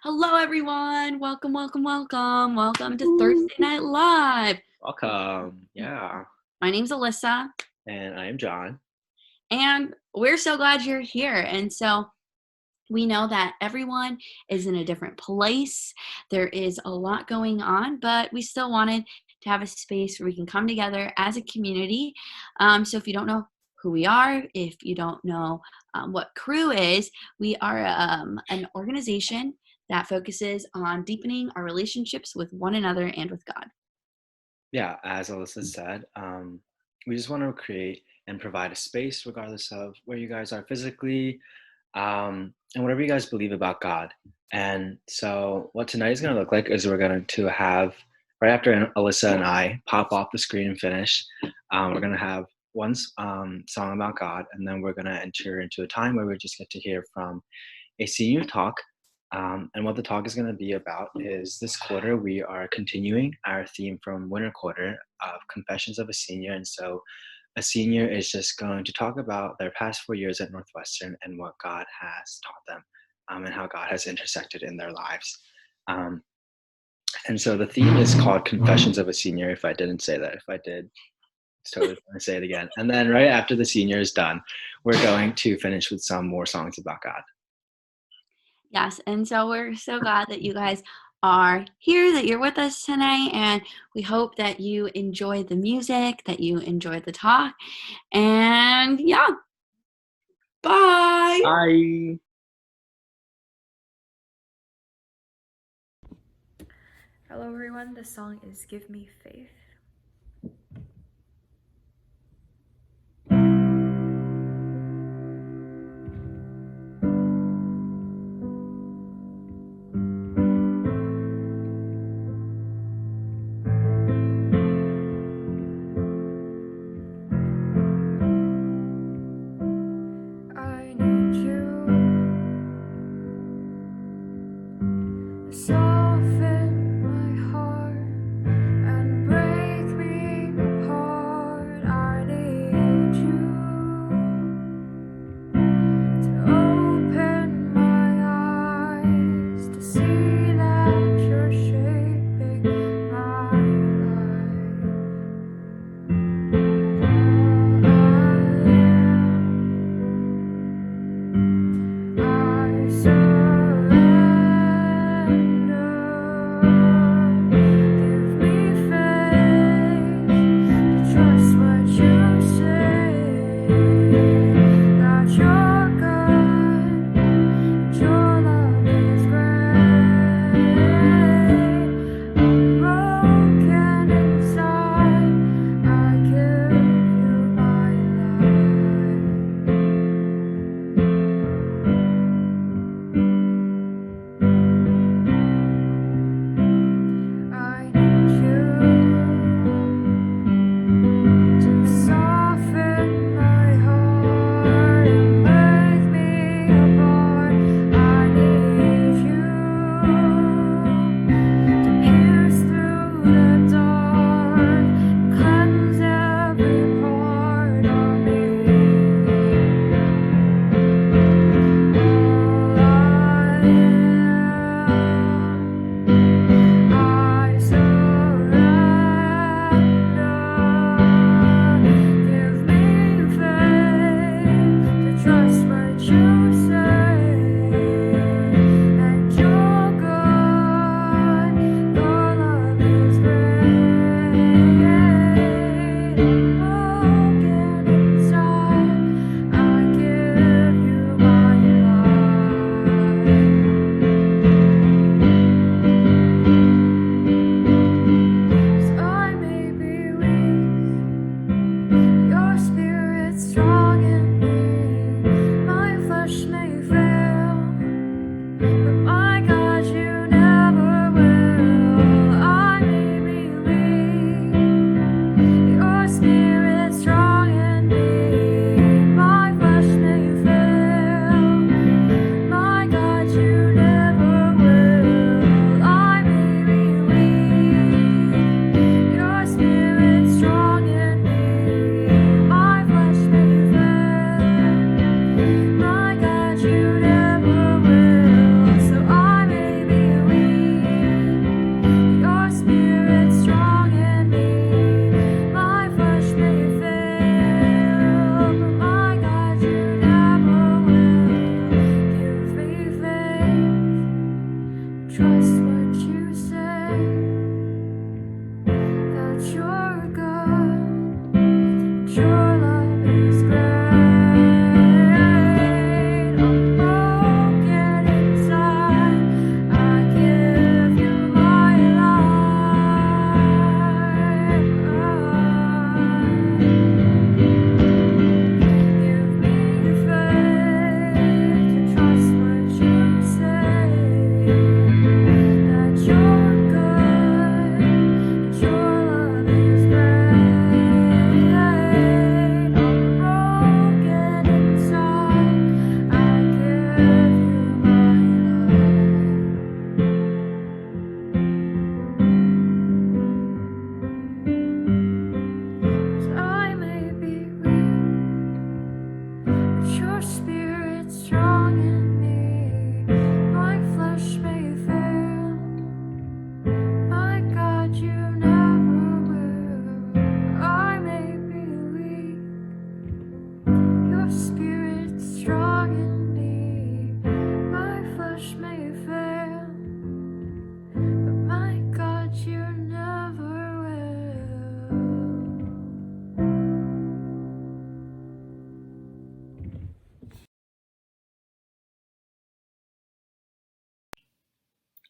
Hello, everyone. Welcome, welcome, welcome. Welcome to Thursday Night Live. Welcome. Yeah. My name's Alyssa, And I am John. and we're so glad you're here. And so we know that everyone is in a different place. There is a lot going on, but we still wanted to have a space where we can come together as a community. So if you don't know who we are, if you don't know what Crew is, we are an organization that focuses on deepening our relationships with one another and with God. Yeah, as Alyssa said, we just want to create and provide a space regardless of where you guys are physically, and whatever you guys believe about God. And so what tonight is going to look like is we're going to have, right after Alyssa and I pop off the screen and finish, we're going to have one song about God, and then we're going to enter into a time where we just get to hear from a senior talk. And what the talk is going to be about is this quarter we are continuing our theme from winter quarter of Confessions of a Senior. And so a senior is just going to talk about their past 4 years at Northwestern and what God has taught them, and how God has intersected in their lives. Um, and so the theme is called Confessions of a Senior. If I didn't say that, if I did, it's totally going to say it again. And then right after the senior is done, we're going to finish with some more songs about God. Yes, and so we're so glad that you guys are here, that you're with us tonight, and we hope that you enjoy the music, that you enjoy the talk, and yeah, bye! Bye. Hello everyone, this song is Give Me Faith. I need you. Soften my heart and break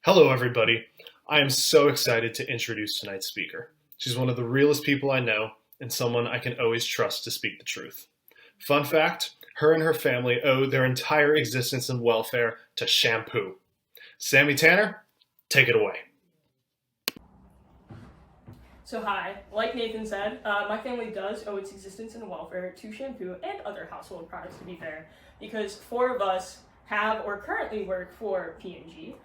Hello, everybody. I am so excited to introduce tonight's speaker. She's one of the realest people I know and someone I can always trust to speak the truth. Fun fact, her and her family owe their entire existence and welfare to shampoo. Sammy Tanner, take it away. So hi, like Nathan said, my family does owe its existence and welfare to shampoo and other household products, to be fair, because 4 of us have or currently work for P&G.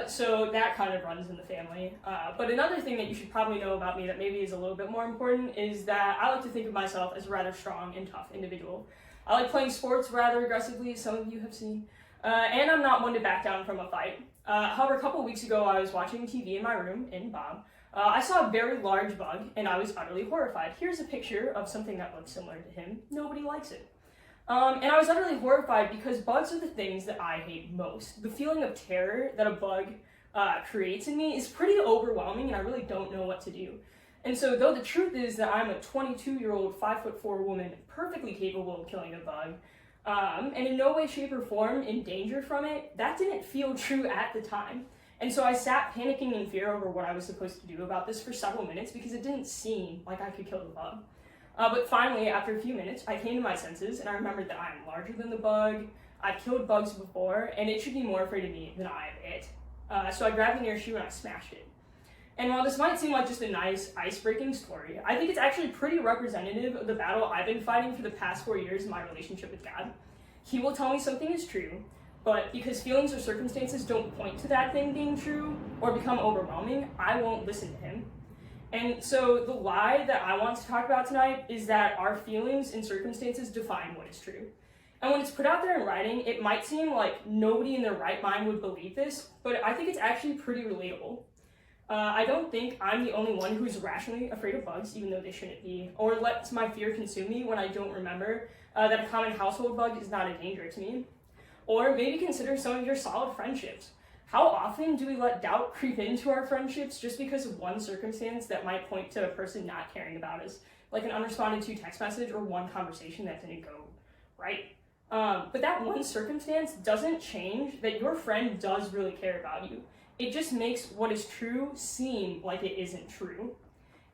So that kind of runs in the family. But another thing that you should probably know about me that maybe is a little bit more important is that I like to think of myself as a rather strong and tough individual. I like playing sports rather aggressively, as some of you have seen, and I'm not one to back down from a fight. However, a couple weeks ago I was watching TV in my room in Bob. I saw a very large bug and I was utterly horrified. Here's a picture of something that looks similar to him. Nobody likes it. And I was utterly horrified because bugs are the things that I hate most. The feeling of terror that a bug creates in me is pretty overwhelming and I really don't know what to do. And so though the truth is that I'm a 22-year-old, 5'4" woman perfectly capable of killing a bug, and in no way, shape, or form in danger from it, that didn't feel true at the time. And so I sat panicking in fear over what I was supposed to do about this for several minutes because it didn't seem like I could kill the bug. But finally, after a few minutes, I came to my senses and I remembered that I am larger than the bug, I've killed bugs before, and it should be more afraid of me than I of it. So I grabbed the nearest shoe and I smashed it. And while this might seem like just a nice ice-breaking story, I think it's actually pretty representative of the battle I've been fighting for the past 4 years in my relationship with God. He will tell me something is true, but because feelings or circumstances don't point to that thing being true or become overwhelming, I won't listen to him. And so the lie that I want to talk about tonight is that our feelings and circumstances define what is true. And when it's put out there in writing, it might seem like nobody in their right mind would believe this, but I think it's actually pretty relatable. I don't think I'm the only one who's rationally afraid of bugs, even though they shouldn't be, or lets my fear consume me when I don't remember that a common household bug is not a danger to me. Or maybe consider some of your solid friendships. How often do we let doubt creep into our friendships just because of one circumstance that might point to a person not caring about us, like an unresponded to text message or one conversation that didn't go right? But that one circumstance doesn't change that your friend does really care about you. It just makes what is true seem like it isn't true.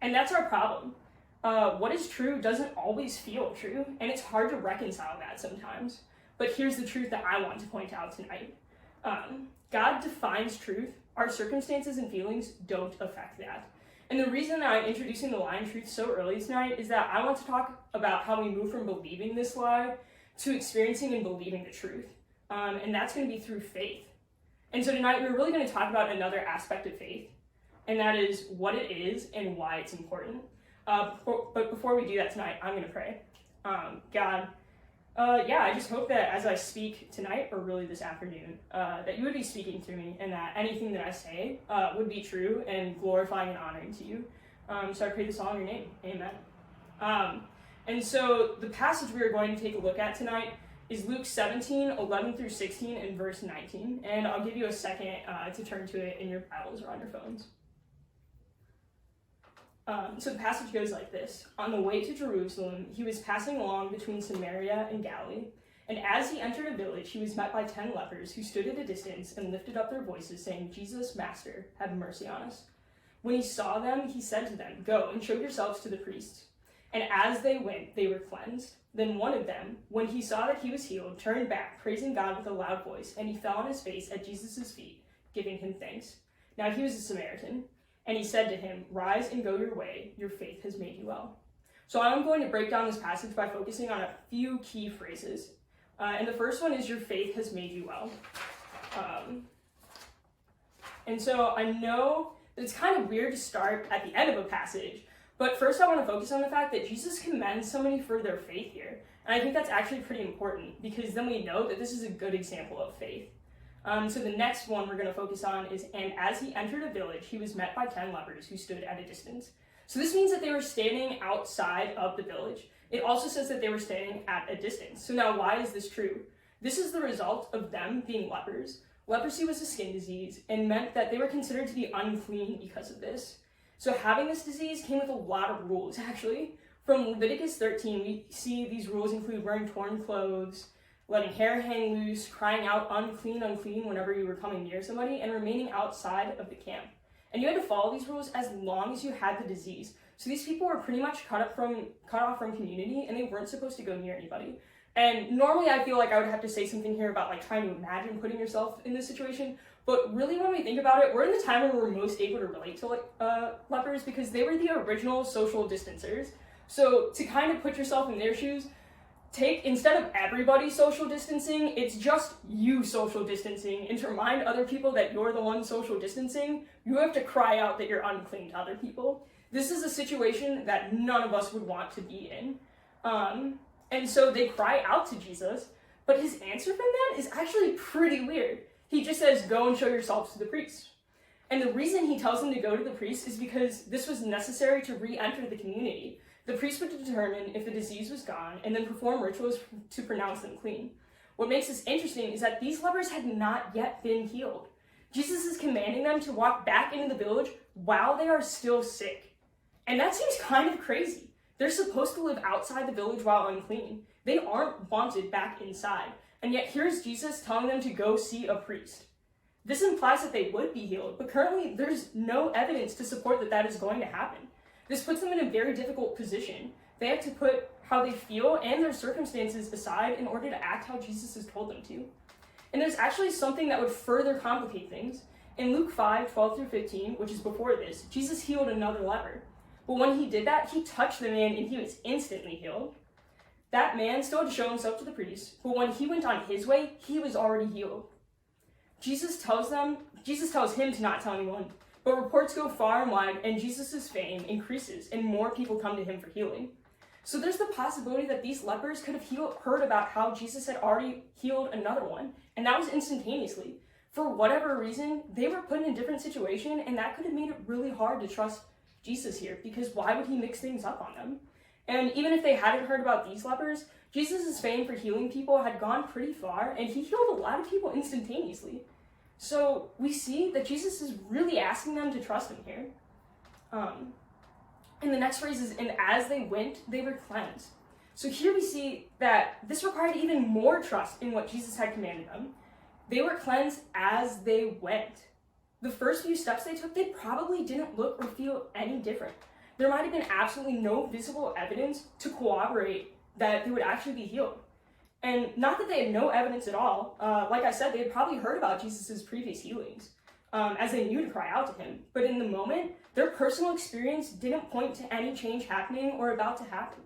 And that's our problem. What is true doesn't always feel true, and it's hard to reconcile that sometimes. But here's the truth that I want to point out tonight. God defines truth. Our circumstances and feelings don't affect that. And the reason that I'm introducing the lie and truth so early tonight is that I want to talk about how we move from believing this lie to experiencing and believing the truth. And that's going to be through faith. And so tonight we're really going to talk about another aspect of faith, and that is what it is and why it's important. But before we do that tonight, I'm going to pray. God, I just hope that as I speak tonight, or really this afternoon, that you would be speaking through me and that anything that I say would be true and glorifying and honoring to you. So I pray this all in your name. Amen. And so the passage we are going to take a look at tonight is Luke 17, 11 through 16, and verse 19. And I'll give you a second to turn to it in your Bibles or on your phones. So the passage goes like this. On the way to Jerusalem, he was passing along between Samaria and Galilee. And as he entered a village, he was met by 10 lepers who stood at a distance and lifted up their voices, saying, "Jesus, Master, have mercy on us." When he saw them, he said to them, "Go and show yourselves to the priests." And as they went, they were cleansed. Then one of them, when he saw that he was healed, turned back, praising God with a loud voice, and he fell on his face at Jesus' feet, giving him thanks. Now he was a Samaritan. And he said to him, "Rise and go your way, your faith has made you well." So I'm going to break down this passage by focusing on a few key phrases. And the first one is, your faith has made you well. And so I know that it's kind of weird to start at the end of a passage, but first I want to focus on the fact that Jesus commends somebody for their faith here. And I think that's actually pretty important, because then we know that this is a good example of faith. So the next one we're going to focus on is, and as he entered a village, he was met by 10 lepers who stood at a distance. So this means that they were standing outside of the village. It also says that they were standing at a distance. So now why is this true? This is the result of them being lepers. Leprosy was a skin disease and meant that they were considered to be unclean because of this. So having this disease came with a lot of rules, actually. From Leviticus 13, we see these rules include wearing torn clothes, letting hair hang loose, crying out unclean, unclean whenever you were coming near somebody, and remaining outside of the camp. And you had to follow these rules as long as you had the disease. So these people were pretty much cut off from community, and they weren't supposed to go near anybody. And normally I feel like I would have to say something here about like trying to imagine putting yourself in this situation, but really when we think about it, we're in the time where we're most able to relate to lepers because they were the original social distancers. So to kind of put yourself in their shoes, instead of everybody social distancing, it's just you social distancing, and to remind other people that you're the one social distancing, you have to cry out that you're unclean to other people. This is a situation that none of us would want to be in. And so they cry out to Jesus, but his answer from them is actually pretty weird. He just says, go and show yourselves to the priest. And the reason he tells them to go to the priest is because this was necessary to re-enter the community. The priest would determine if the disease was gone and then perform rituals to pronounce them clean. What makes this interesting is that these lepers had not yet been healed. Jesus is commanding them to walk back into the village while they are still sick. And that seems kind of crazy. They're supposed to live outside the village while unclean. They aren't wanted back inside. And yet here's Jesus telling them to go see a priest. This implies that they would be healed, but currently there's no evidence to support that that is going to happen. This puts them in a very difficult position. They have to put how they feel and their circumstances aside in order to act how Jesus has told them to. And there's actually something that would further complicate things. In Luke 5:12-15, which is before this, Jesus healed another leper. But when he did that, he touched the man and he was instantly healed. That man still had to show himself to the priest, but when he went on his way, he was already healed. Jesus tells him to not tell anyone, but reports go far and wide, and Jesus' fame increases, and more people come to him for healing. So there's the possibility that these lepers could have heard about how Jesus had already healed another one, and that was instantaneously. For whatever reason, they were put in a different situation, and that could have made it really hard to trust Jesus here, because why would he mix things up on them? And even if they hadn't heard about these lepers, Jesus' fame for healing people had gone pretty far, and he healed a lot of people instantaneously. So we see that Jesus is really asking them to trust him here. And the next phrase is, and as they went, they were cleansed. So here we see that this required even more trust in what Jesus had commanded them. They were cleansed as they went. The first few steps they took, they probably didn't look or feel any different. There might have been absolutely no visible evidence to corroborate that they would actually be healed. And not that they had no evidence at all. Like I said, they had probably heard about Jesus' previous healings, as they knew to cry out to him. But in the moment, their personal experience didn't point to any change happening or about to happen.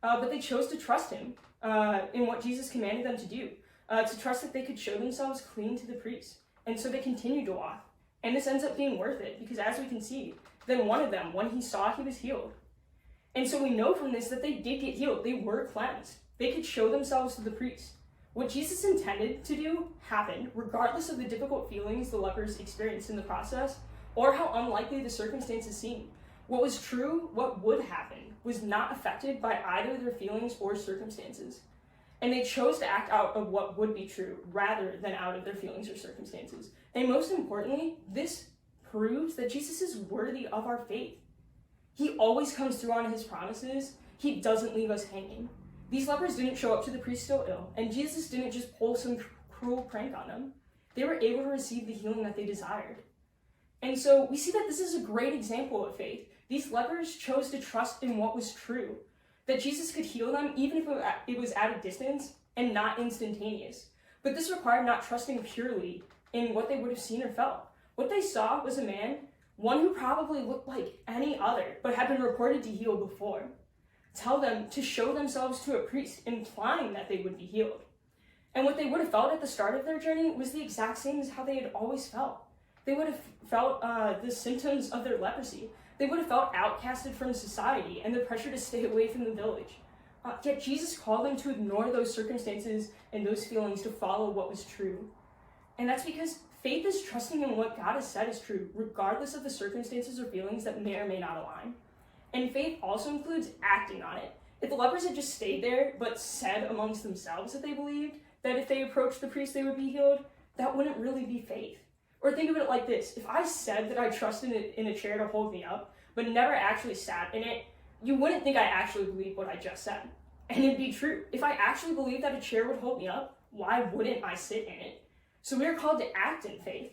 But they chose to trust him in what Jesus commanded them to do, to trust that they could show themselves clean to the priest. And so they continued to walk. And this ends up being worth it, because as we can see, then one of them, when he saw, he was healed. And so we know from this that they did get healed. They were cleansed. They could show themselves to the priest. What Jesus intended to do happened, regardless of the difficult feelings the lepers experienced in the process, or how unlikely the circumstances seemed. What was true, what would happen, was not affected by either their feelings or circumstances. And they chose to act out of what would be true, rather than out of their feelings or circumstances. And most importantly, this proves that Jesus is worthy of our faith. He always comes through on his promises. He doesn't leave us hanging. These lepers didn't show up to the priest still ill, and Jesus didn't just pull some cruel prank on them. They were able to receive the healing that they desired. And so we see that this is a great example of faith. These lepers chose to trust in what was true, that Jesus could heal them even if it was at a distance and not instantaneous. But this required not trusting purely in what they would have seen or felt. What they saw was a man, one who probably looked like any other, but had been reported to heal before, tell them to show themselves to a priest, implying that they would be healed. And what they would have felt at the start of their journey was the exact same as how they had always felt. They would have felt the symptoms of their leprosy. They would have felt outcasted from society and the pressure to stay away from the village. Yet Jesus called them to ignore those circumstances and those feelings to follow what was true. And that's because faith is trusting in what God has said is true, regardless of the circumstances or feelings that may or may not align. And faith also includes acting on it. If the lepers had just stayed there, but said amongst themselves that they believed that if they approached the priest they would be healed, that wouldn't really be faith. Or think of it like this: if I said that I trusted in a chair to hold me up, but never actually sat in it, you wouldn't think I actually believed what I just said. and it'd be true. If I actually believed that a chair would hold me up, why wouldn't I sit in it? So we are called to act in faith,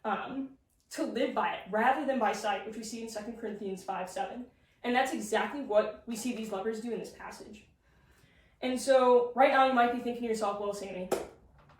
to live by it rather than by sight, which we see in 2 Corinthians 5:7. And that's exactly what we see these lepers do in this passage. And so right now you might be thinking to yourself, well, Sammy,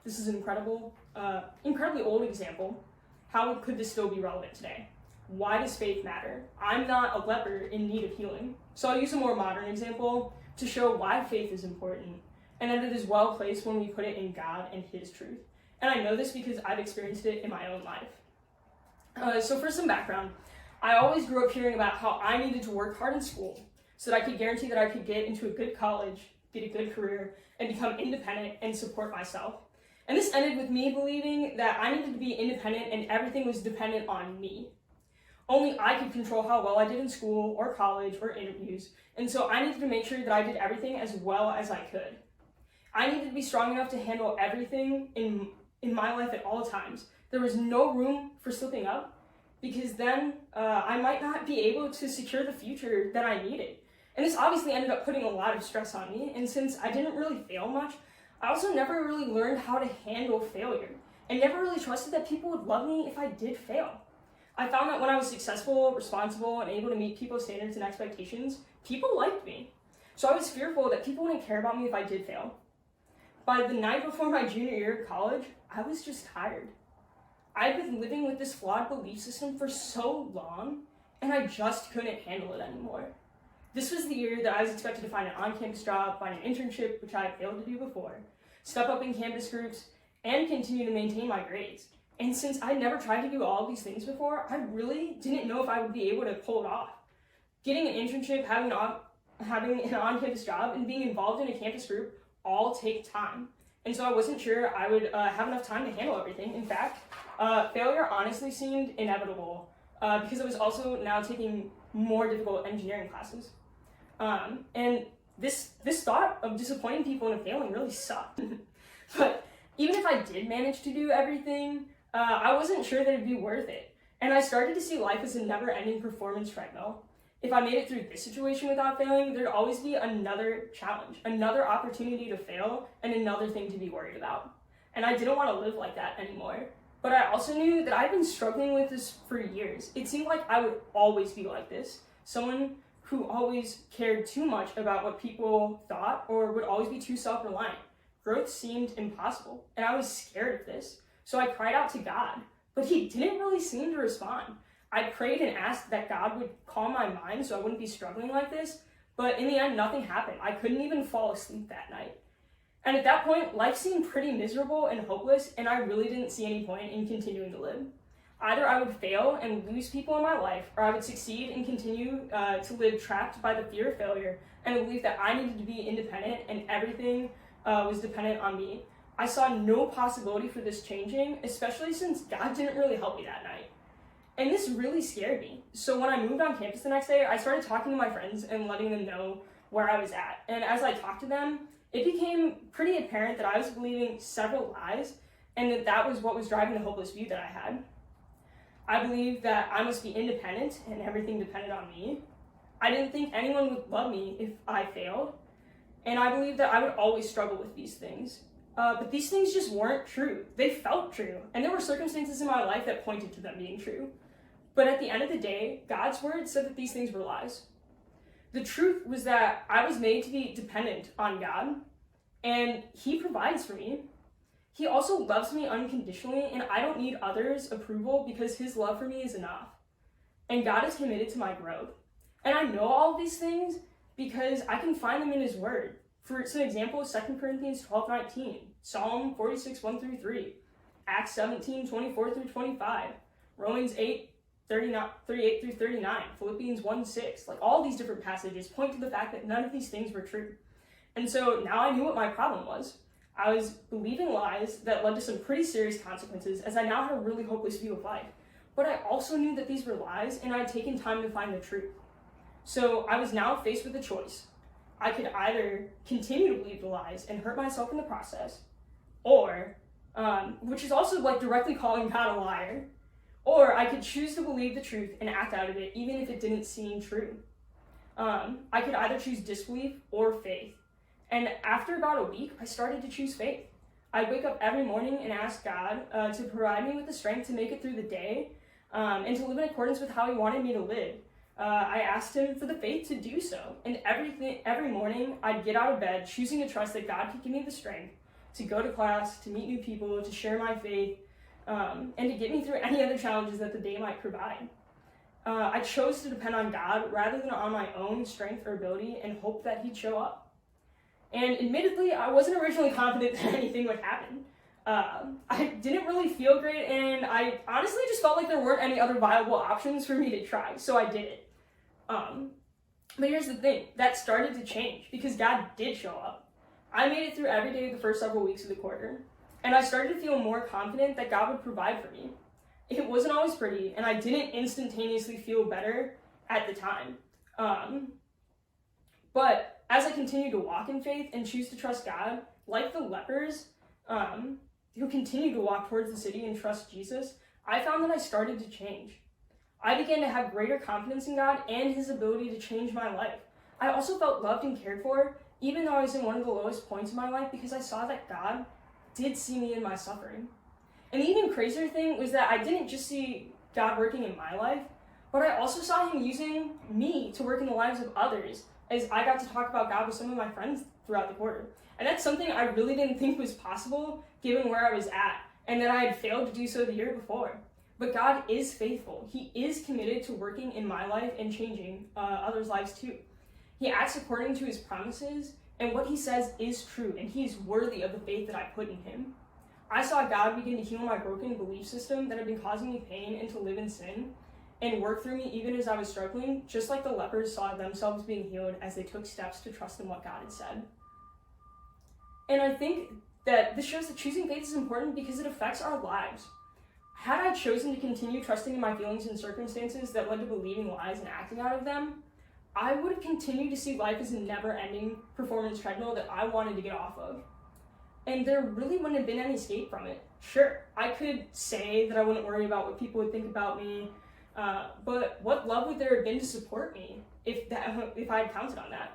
this is an incredibly old example. How could this still be relevant today? Why does faith matter? I'm not a leper in need of healing. So I'll use a more modern example to show why faith is important and that it is well placed when we put it in God and His truth. And I know this because I've experienced it in my own life. So for some background, I always grew up hearing about how I needed to work hard in school so that I could guarantee that I could get into a good college, get a good career, and become independent and support myself. And this ended with me believing that I needed to be independent and everything was dependent on me. Only I could control how well I did in school or college or interviews, and so I needed to make sure that I did everything as well as I could. I needed to be strong enough to handle everything in my life at all times. There was no room for slipping up, because then I might not be able to secure the future that I needed. And this obviously ended up putting a lot of stress on me, and since I didn't really fail much, I also never really learned how to handle failure, and never really trusted that people would love me if I did fail. I found that when I was successful, responsible, and able to meet people's standards and expectations, people liked me. So I was fearful that people wouldn't care about me if I did fail. By the night before my junior year of college, I was just tired. I'd been living with this flawed belief system for so long, and I just couldn't handle it anymore. This was the year that I was expected to find an on-campus job, find an internship, which I had failed to do before, step up in campus groups, and continue to maintain my grades. And since I never tried to do all of these things before, I really didn't know if I would be able to pull it off. Getting an internship, having an on-campus job, and being involved in a campus group all take time. And so I wasn't sure I would have enough time to handle everything. In fact, failure honestly seemed inevitable because I was also now taking more difficult engineering classes. And this thought of disappointing people and failing really sucked. But even if I did manage to do everything, I wasn't sure that it'd be worth it. And I started to see life as a never-ending performance treadmill. If I made it through this situation without failing, there'd always be another challenge, another opportunity to fail, and another thing to be worried about. And I didn't want to live like that anymore. But I also knew that I'd been struggling with this for years. It seemed like I would always be like this. Someone who always cared too much about what people thought or would always be too self-reliant. Growth seemed impossible, and I was scared of this. So I cried out to God, but He didn't really seem to respond. I prayed and asked that God would calm my mind so I wouldn't be struggling like this, but in the end, nothing happened. I couldn't even fall asleep that night. And at that point, life seemed pretty miserable and hopeless, and I really didn't see any point in continuing to live. Either I would fail and lose people in my life, or I would succeed and continue to live trapped by the fear of failure and the belief that I needed to be independent and everything was dependent on me. I saw no possibility for this changing, especially since God didn't really help me that night. And this really scared me. So when I moved on campus the next day, I started talking to my friends and letting them know where I was at. And as I talked to them, it became pretty apparent that I was believing several lies and that was what was driving the hopeless view that I had. I believed that I must be independent and everything depended on me. I didn't think anyone would love me if I failed. And I believed that I would always struggle with these things. But these things just weren't true. They felt true. And there were circumstances in my life that pointed to them being true. But at the end of the day, God's word said that these things were lies. The truth was that I was made to be dependent on God, and He provides for me. He also loves me unconditionally, and I don't need others' approval because His love for me is enough. And God is committed to my growth. And I know all of these things because I can find them in His word. For some examples, 2 Corinthians 12:19, Psalm 46, 1-3, Acts 17, 24-25, Romans 8, 38-39, Philippians 1:6. Like all these different passages point to the fact that none of these things were true. And so now I knew what my problem was. I was believing lies that led to some pretty serious consequences as I now had a really hopeless view of life. But I also knew that these were lies and I had taken time to find the truth. So I was now faced with a choice. I could either continue to believe the lies and hurt myself in the process, or, which is also like directly calling God a liar, or I could choose to believe the truth and act out of it even if it didn't seem true. I could either choose disbelief or faith. And after about a week, I started to choose faith. I'd wake up every morning and ask God to provide me with the strength to make it through the day and to live in accordance with how he wanted me to live. I asked him for the faith to do so. And every morning, I'd get out of bed, choosing to trust that God could give me the strength to go to class, to meet new people, to share my faith, and to get me through any other challenges that the day might provide. I chose to depend on God rather than on my own strength or ability and hope that he'd show up. And admittedly, I wasn't originally confident that anything would happen. I didn't really feel great, and I honestly just felt like there weren't any other viable options for me to try, so I did it. But here's the thing, that started to change because God did show up. I made it through every day of the first several weeks of the quarter, and I started to feel more confident that God would provide for me. It wasn't always pretty, and I didn't instantaneously feel better at the time. But as I continued to walk in faith and choose to trust God, like the lepers who continued to walk towards the city and trust Jesus, I found that I started to change. I began to have greater confidence in God and his ability to change my life. I also felt loved and cared for, even though I was in one of the lowest points of my life, because I saw that God did see me in my suffering. And the even crazier thing was that I didn't just see God working in my life, but I also saw him using me to work in the lives of others, as I got to talk about God with some of my friends throughout the quarter. And that's something I really didn't think was possible given where I was at, and that I had failed to do so the year before. But God is faithful. He is committed to working in my life and changing others' lives too. He acts according to his promises, and what he says is true, and he is worthy of the faith that I put in him. I saw God begin to heal my broken belief system that had been causing me pain and to live in sin, and work through me even as I was struggling, just like the lepers saw themselves being healed as they took steps to trust in what God had said. And I think that this shows that choosing faith is important because it affects our lives. Had I chosen to continue trusting in my feelings and circumstances that led to believing lies and acting out of them, I would have continued to see life as a never-ending performance treadmill that I wanted to get off of. And there really wouldn't have been any escape from it. Sure, I could say that I wouldn't worry about what people would think about me, but what love would there have been to support me if I had counted on that?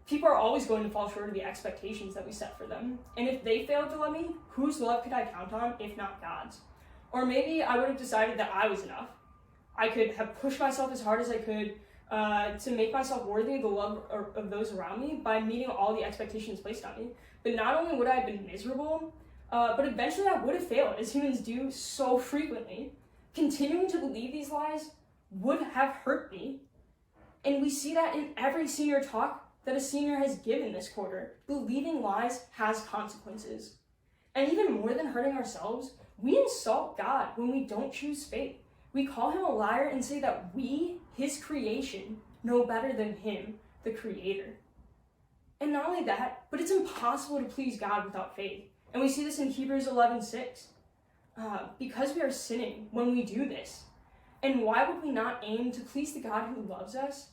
People are always going to fall short of the expectations that we set for them. And if they failed to love me, whose love could I count on if not God's? Or maybe I would have decided that I was enough. I could have pushed myself as hard as I could to make myself worthy of the love of those around me by meeting all the expectations placed on me. But not only would I have been miserable, but eventually I would have failed, as humans do so frequently. Continuing to believe these lies would have hurt me. And we see that in every senior talk that a senior has given this quarter. Believing lies has consequences. And even more than hurting ourselves, we insult God when we don't choose faith. We call him a liar and say that we, his creation, know better than him, the creator. And not only that, but it's impossible to please God without faith. And we see this in Hebrews 11:6. Because we are sinning when we do this. And why would we not aim to please the God who loves us,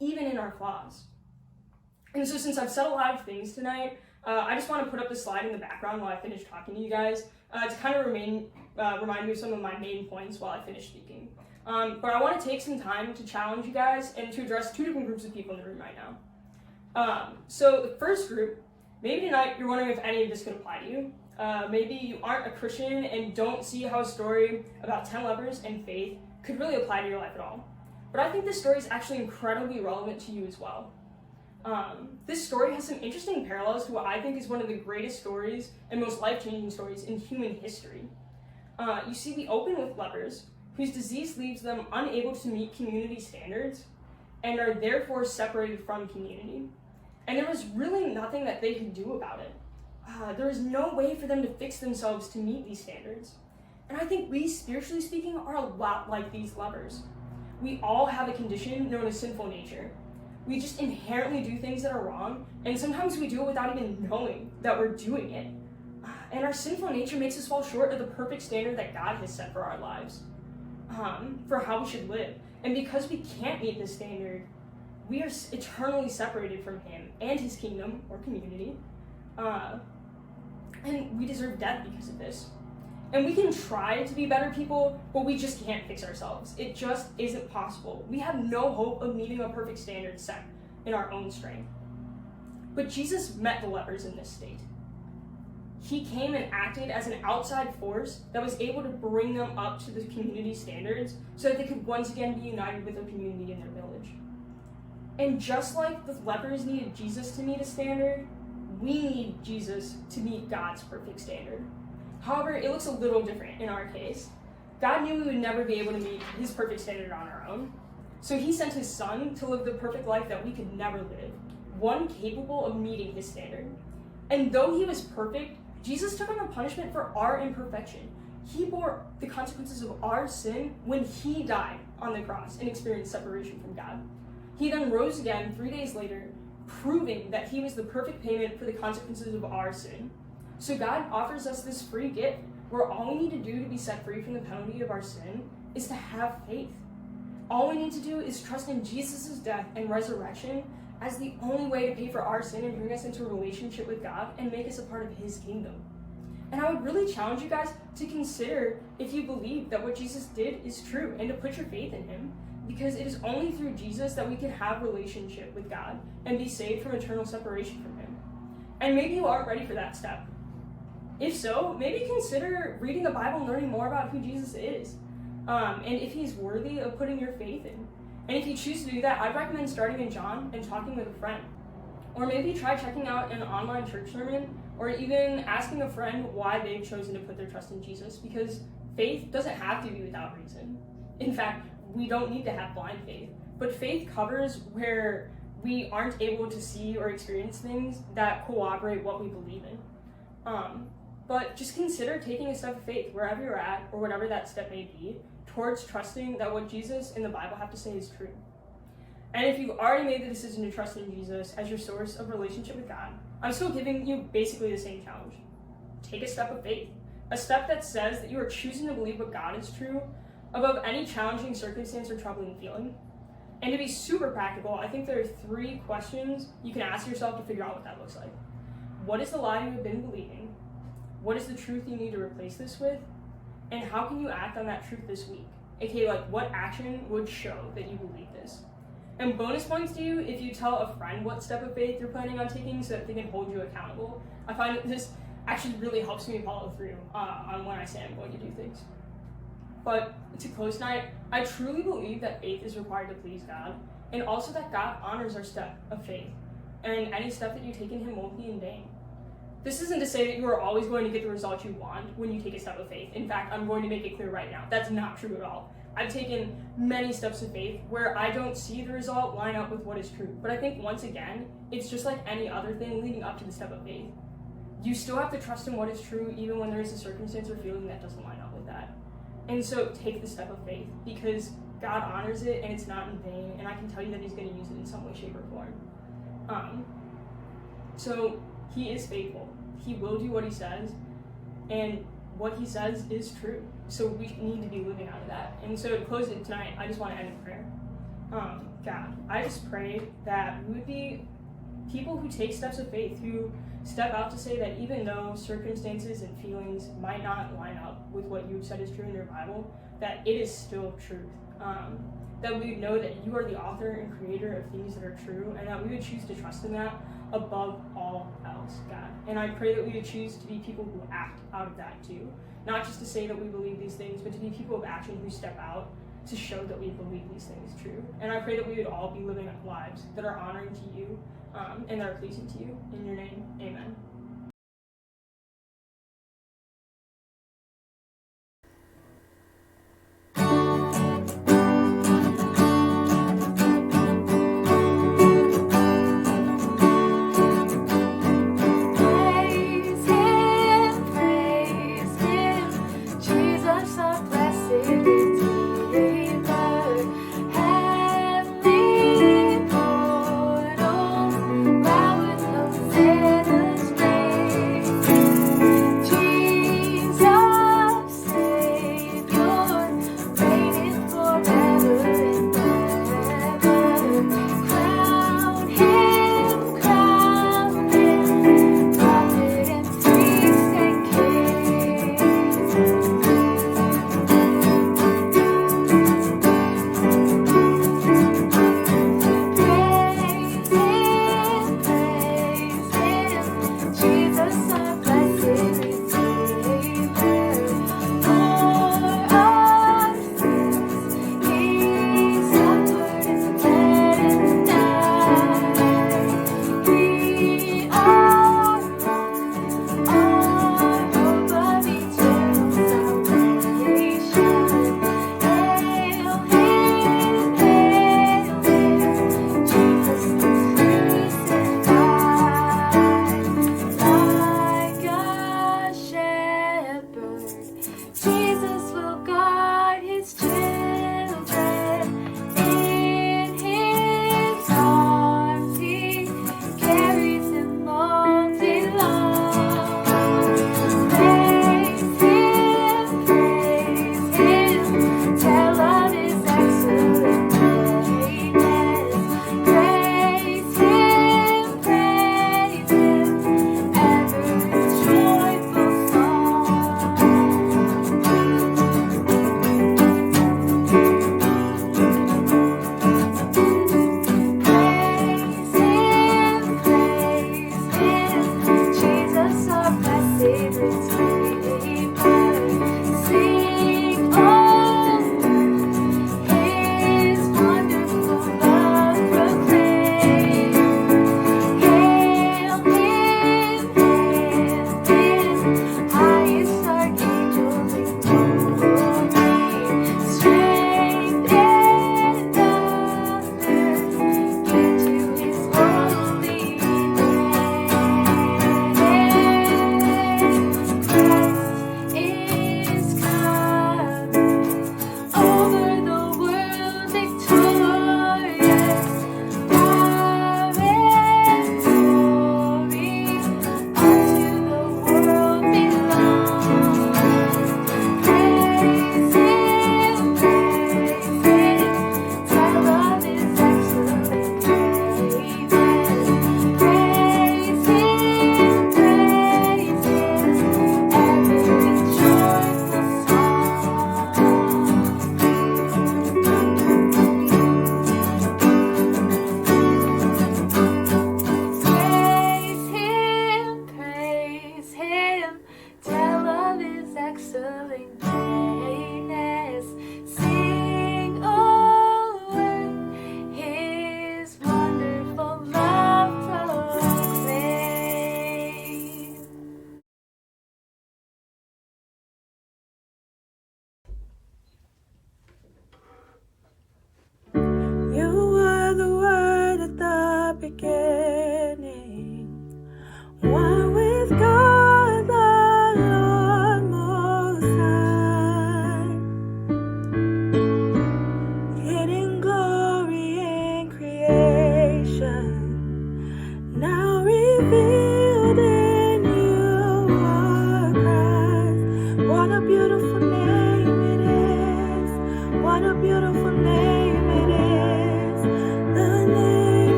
even in our flaws? And so since I've said a lot of things tonight, I just want to put up the slide in the background while I finish talking to you guys to kind of remind me of some of my main points while I finish speaking. But I want to take some time to challenge you guys and to address two different groups of people in the room right now. So the first group, maybe tonight you're wondering if any of this could apply to you. Maybe you aren't a Christian and don't see how a story about 10 lepers and faith could really apply to your life at all. But I think this story is actually incredibly relevant to you as well. This story has some interesting parallels to what I think is one of the greatest stories and most life-changing stories in human history. You see, we open with lepers whose disease leaves them unable to meet community standards and are therefore separated from community. And there was really nothing that they could do about it. There was no way for them to fix themselves to meet these standards. And I think we, spiritually speaking, are a lot like these lepers. We all have a condition known as sinful nature. We just inherently do things that are wrong, and sometimes we do it without even knowing that we're doing it. And our sinful nature makes us fall short of the perfect standard that God has set for our lives, for how we should live. And because we can't meet this standard, we are eternally separated from him and his kingdom or community. And we deserve death because of this. And we can try to be better people, but we just can't fix ourselves. It just isn't possible. We have no hope of meeting a perfect standard set in our own strength. But Jesus met the lepers in this state. He came and acted as an outside force that was able to bring them up to the community standards so that they could once again be united with their community and their village. And just like the lepers needed Jesus to meet a standard, we need Jesus to meet God's perfect standard. However, it looks a little different in our case. God knew we would never be able to meet his perfect standard on our own. So he sent his son to live the perfect life that we could never live, one capable of meeting his standard. And though he was perfect, Jesus took on the punishment for our imperfection. He bore the consequences of our sin when he died on the cross and experienced separation from God. He then rose again 3 days later, proving that he was the perfect payment for the consequences of our sin. So God offers us this free gift where all we need to do to be set free from the penalty of our sin is to have faith. All we need to do is trust in Jesus' death and resurrection as the only way to pay for our sin and bring us into a relationship with God and make us a part of his kingdom. And I would really challenge you guys to consider if you believe that what Jesus did is true and to put your faith in him, because it is only through Jesus that we can have a relationship with God and be saved from eternal separation from him. And maybe you aren't ready for that step. If so, maybe consider reading the Bible and learning more about who Jesus is, and if he's worthy of putting your faith in. And if you choose to do that, I'd recommend starting in John and talking with a friend. Or maybe try checking out an online church sermon, or even asking a friend why they've chosen to put their trust in Jesus, because faith doesn't have to be without reason. In fact, we don't need to have blind faith, but faith covers where we aren't able to see or experience things that corroborate what we believe in. But just consider taking a step of faith wherever you're at, or whatever that step may be, towards trusting that what Jesus and the Bible have to say is true. And if you've already made the decision to trust in Jesus as your source of relationship with God, I'm still giving you basically the same challenge. Take a step of faith, a step that says that you are choosing to believe what God is true above any challenging circumstance or troubling feeling. And to be super practical, I think there are 3 questions you can ask yourself to figure out what that looks like. What is the lie you have been believing? What is the truth you need to replace this with? And how can you act on that truth this week? AKA, like, what action would show that you believe this? And bonus points to you if you tell a friend what step of faith you're planning on taking so that they can hold you accountable. I find that this actually really helps me follow through on when I say I'm going to do things. But to close tonight, I truly believe that faith is required to please God, and also that God honors our step of faith, and any step that you take in him won't be in vain. This isn't to say that you are always going to get the result you want when you take a step of faith. In fact, I'm going to make it clear right now, that's not true at all. I've taken many steps of faith where I don't see the result line up with what is true. But I think once again, it's just like any other thing leading up to the step of faith. You still have to trust in what is true even when there is a circumstance or feeling that doesn't line up with that. And so take the step of faith because God honors it and it's not in vain, and I can tell you that he's going to use it in some way, shape, or form. So he is faithful. He will do what he says, and what he says is true. So we need to be living out of that. And so to close it tonight, I just want to end in prayer. God, I just pray that we would be people who take steps of faith, who step out to say that even though circumstances and feelings might not line up with what you've said is true in your Bible, that it is still truth. That we would know that you are the author and creator of things that are true, and that we would choose to trust in that above all else, God. And I pray that we would choose to be people who act out of that too. Not just to say that we believe these things, but to be people of action who step out to show that we believe these things true. And I pray that we would all be living lives that are honoring to you and that are pleasing to you. In your name, amen. Heavenly portals, bow with Hosanna's name.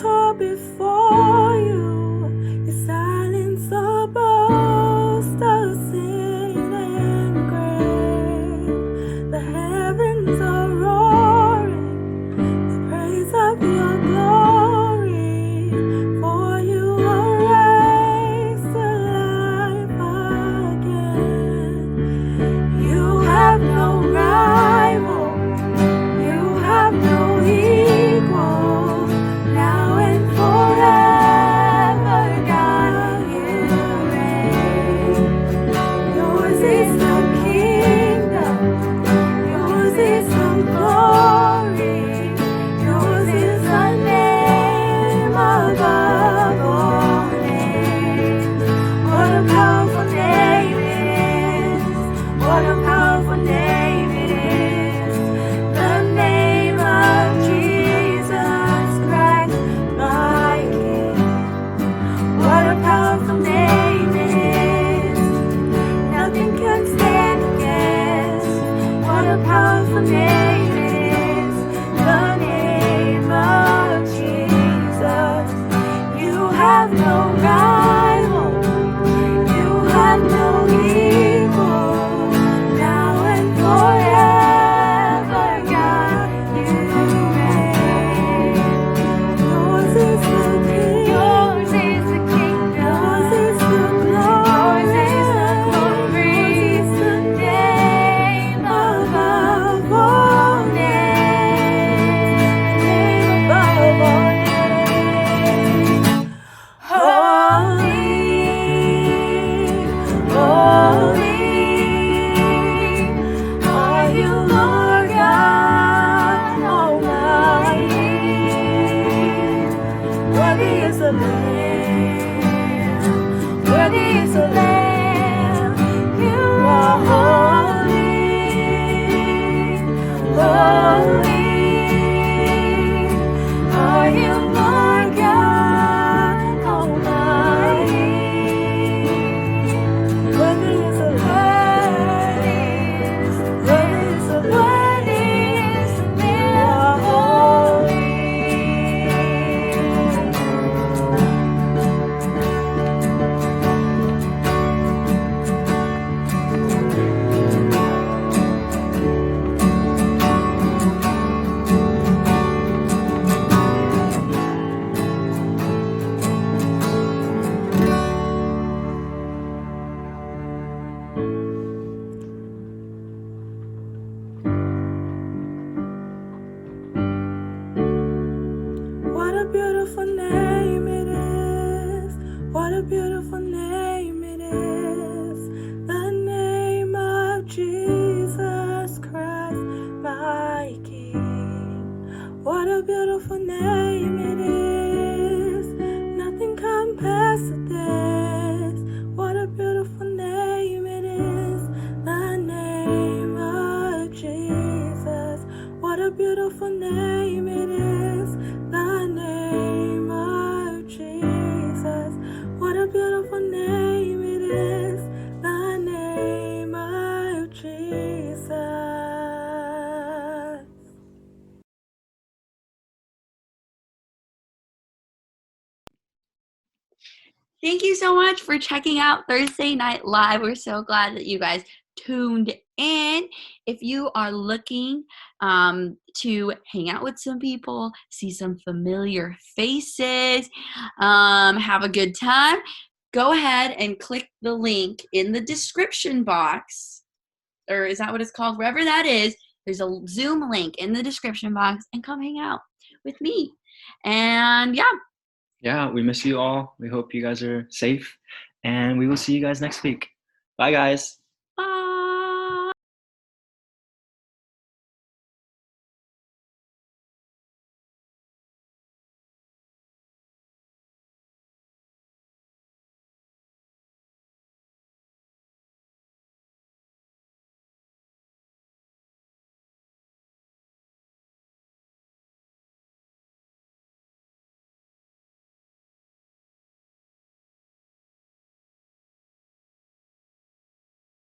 tore before you. You silence the boast of sin and grave. The heavens are roaring the praise of your glory. For you are raised to life again. You have no rival. You have no equal, now and forever, God, you reign. Yours is the kingdom, yours is the glory, yours is the name above all names. What a powerful name it is, what a powerful name it is. The name of Jesus Christ, my King. What a powerful name it is. Nothing can stand against. What a powerful name it is. The name of Jesus. You have no rival. You have no equal. Now and forever, God, you reign. Yours is the kingdom. Yours is the kingdom. Yours is the glory. Yours is the name above all names. Name above all names. Holy, holy are you, Lord God Almighty. Worthy is the Lamb, worthy is the Lamb. You are holy, holy are you, Lord God Almighty. Worthy is the Lamb, worthy is the Lamb. You are holy. What a beautiful name it is. What a beautiful name it is. The name of Jesus Christ, my King. What a beautiful name it is. Nothing compares to this. What a beautiful name it is. The name of Jesus. What a beautiful name it is. The name of Jesus. What a beautiful name it is. The name of Jesus. Thank you so much for checking out Thursday Night Live. We're so glad that you guys tuned in. If you are looking to hang out with some people, see some familiar faces, have a good time, go ahead and click the link in the description box, or is that what it's called? Wherever that is, there's a Zoom link in the description box, and come hang out with me. And Yeah, we miss you all. We hope you guys are safe, and we will see you guys next week. Bye, guys.